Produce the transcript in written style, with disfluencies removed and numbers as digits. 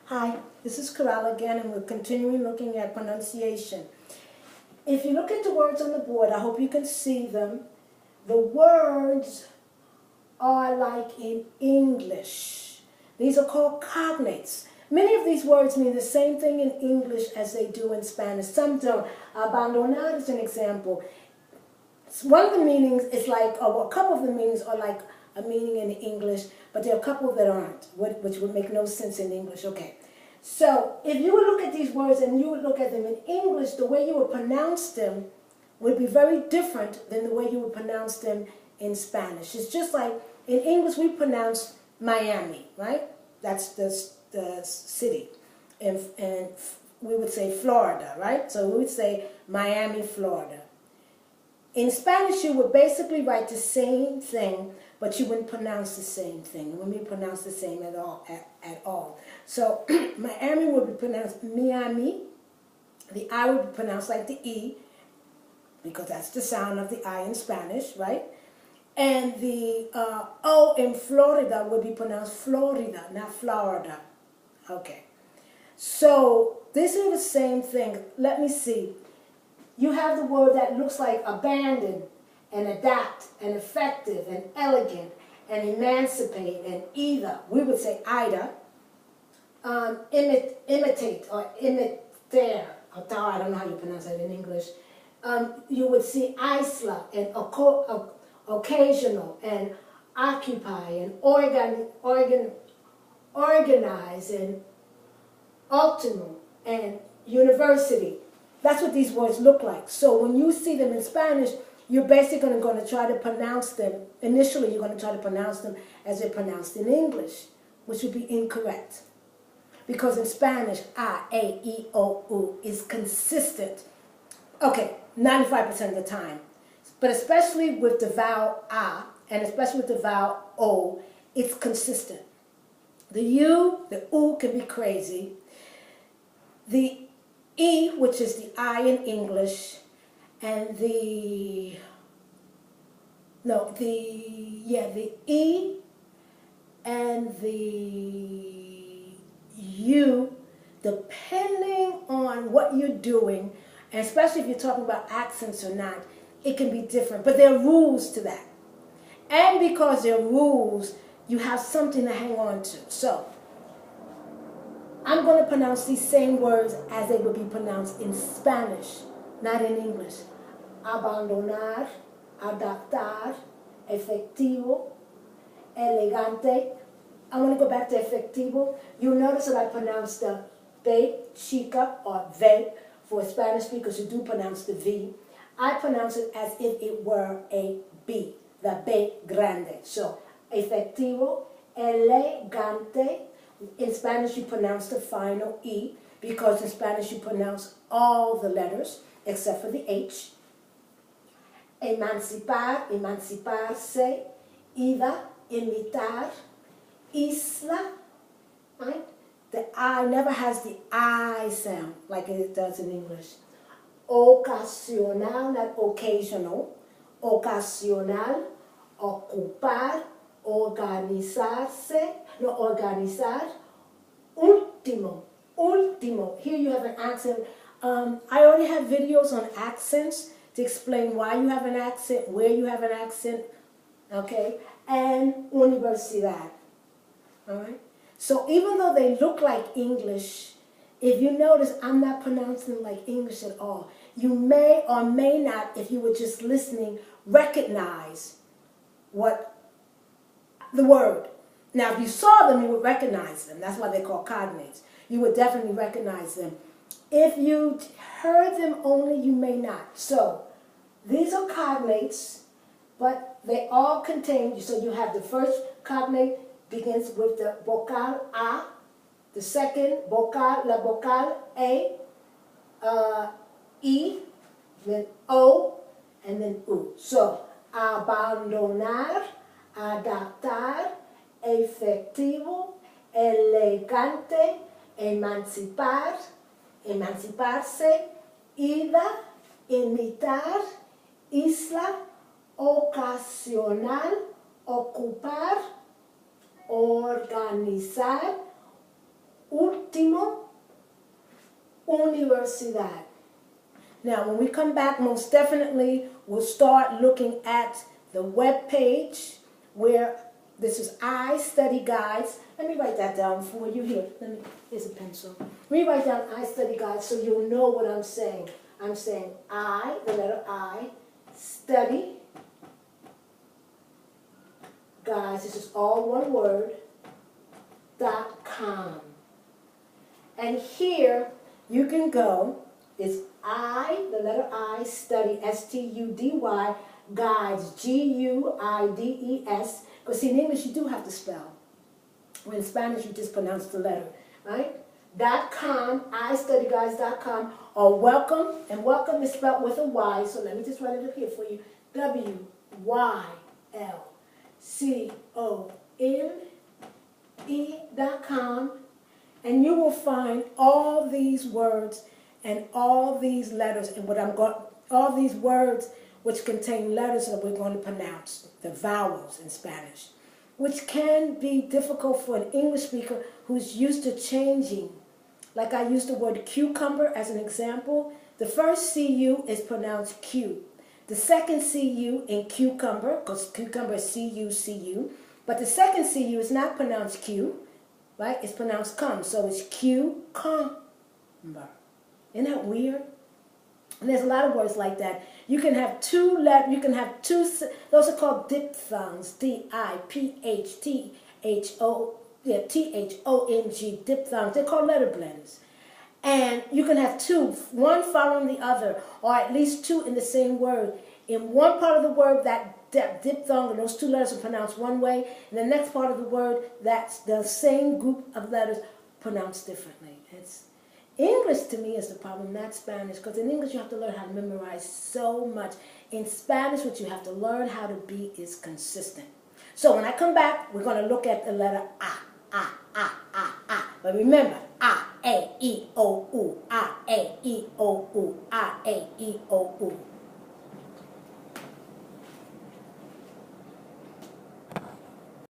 Hi, this is Corral again, and we're continuing looking at pronunciation. If you look at the words on the board, I hope you can see them. The words are like in English. These are called cognates. Many of these words mean the same thing in English as they do in Spanish. Some don't. Abandonar is an example. One of the meanings is like, or a couple of the meanings are like a meaning in English, but there are a couple that aren't, which would make no sense in English. Okay. So if you would look at these words and you would look at them in English, the way you would pronounce them would be very different than the way you would pronounce them in Spanish. It's just like in English we pronounce Miami, right? That's the city. And we would say Florida, right? So we would say Miami, Florida. In Spanish, you would basically write the same thing, but you wouldn't pronounce the same thing. It wouldn't be pronounced the same at all. So Miami would be pronounced Miami. The I would be pronounced like the E, because that's the sound of the I in Spanish, right? And the O in Florida would be pronounced Florida, not Florida. Okay. So this is the same thing. Let me see. You have the word that looks like abandon and adapt and effective and elegant and emancipate and either. We would say either. Imitate or imiter. I don't know how you pronounce that in English. You would see isla and occasional and occupy and organize and ultimo and university. That's what these words look like. So when you see them in Spanish, you're basically going to try to pronounce them. Initially, you're going to try to pronounce them as they're pronounced in English, which would be incorrect. Because in Spanish, A, E, O, U is consistent. Okay, 95% of the time. But especially with the vowel A, and especially with the vowel O, it's consistent. The U, the U can be crazy. The E, which is the I in English, and the E and the U, depending on what you're doing, and especially if you're talking about accents or not, it can be different. But there are rules to that. And because there are rules, you have something to hang on to. So I'm going to pronounce these same words as they would be pronounced in Spanish, not in English. Abandonar, adaptar, efectivo, elegante. I want to go back to efectivo. You'll notice that I pronounce the B, chica, or V for Spanish speakers who do pronounce the V. I pronounce it as if it were a B, the B grande. So, efectivo, elegante. In Spanish, you pronounce the final E, because in Spanish, you pronounce all the letters, except for the H. Emancipar, emanciparse, ida, imitar, isla, right? The I never has the I sound like it does in English. Ocasional, not occasional. Ocasional, ocupar, organizarse, no, organizar. Último, último. Here you have an accent. I already have videos on accents to explain why you have an accent, where you have an accent, okay? And universidad, all right? So even though they look like English, if you notice, I'm not pronouncing them like English at all. You may or may not, if you were just listening, recognize what the word. Now, if you saw them, you would recognize them. That's why they're called cognates. You would definitely recognize them. If you heard them only, you may not. So, these are cognates, but they all contain, so you have the first cognate begins with the vocal A, the second vocal, la vocal A, E, then O, and then U. So, abandonar, adaptar, efectivo, elegante, emancipar, emanciparse, ida, imitar, isla, ocasional, ocupar, organizar, último, universidad. Now, when we come back, most definitely we'll start looking at the web page where this is I Study Guides. Let me write that down for you here. Here's a pencil. Let me write down I Study Guides so you'll know what I'm saying. I'm saying I, the letter I, study guides. This is all one word. .com. And here you can go. It's I, the letter I, study, S-T-U-D-Y, guides, G-U-I-D-E-S. Because see, in English you do have to spell. Or in Spanish you just pronounce the letter, right? .com, istudyguides.com, or welcome, and welcome is spelled with a Y, so let me just write it up here for you. WYLCOME.com, and you will find all these words and all these letters, and all these words which contain letters that we're going to pronounce, the vowels in Spanish, which can be difficult for an English speaker who's used to changing. Like I used the word cucumber as an example. The first CU is pronounced Q. The second CU in cucumber, because cucumber is C-U-C-U, but the second CU is not pronounced Q, right? It's pronounced cum, so it's cucumber. Isn't that weird? And there's a lot of words like that. You can have two, those are called diphthongs, T-H-O-T-H-O-N-G, diphthongs. They're called letter blends. And you can have two, one following the other, or at least two in the same word. In one part of the word, that diphthong and those two letters are pronounced one way. In the next part of the word, that's the same group of letters pronounced differently. English to me is the problem, not Spanish, because in English you have to learn how to memorize so much. In Spanish, what you have to learn how to be is consistent. So when I come back, we're going to look at the letter A. But remember, A, E, I, O, U, A, E, I, O, U, A, E, I, O, U.